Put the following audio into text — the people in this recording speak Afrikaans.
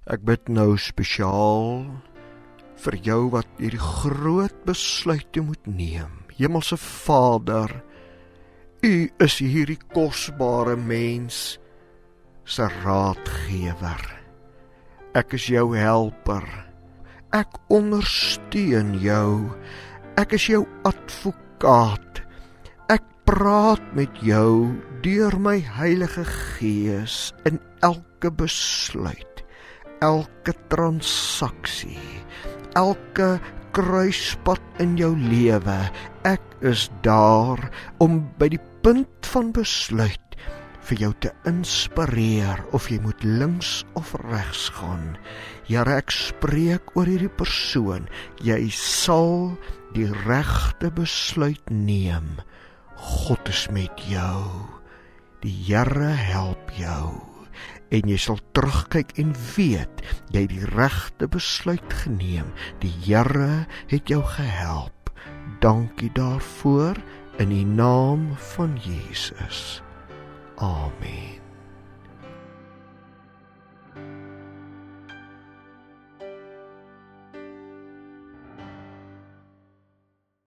Ek bid nou spesiaal vir jou wat hierdie groot besluite moet neem. Hemelse Vader, U is hierdie kosbare mens se raadgewer. Ek is jou helper. Ek ondersteun jou. Ek is jou advokaat. Ek praat met jou deur my Heilige Gees in elke besluit, elke transaksie, elke kruispad in jou lewe. Ek is daar om by die punt van besluit vir jou te inspireer of jy moet links of regs gaan. Here, ek spreek oor hierdie persoon. Jy sal die regte besluit neem. God is met jou. Die Here help jou. En jy sal terugkyk en weet, jy het die regte besluit geneem. Die Here het jou gehelp. Dankie daarvoor in die naam van Jesus. Amen.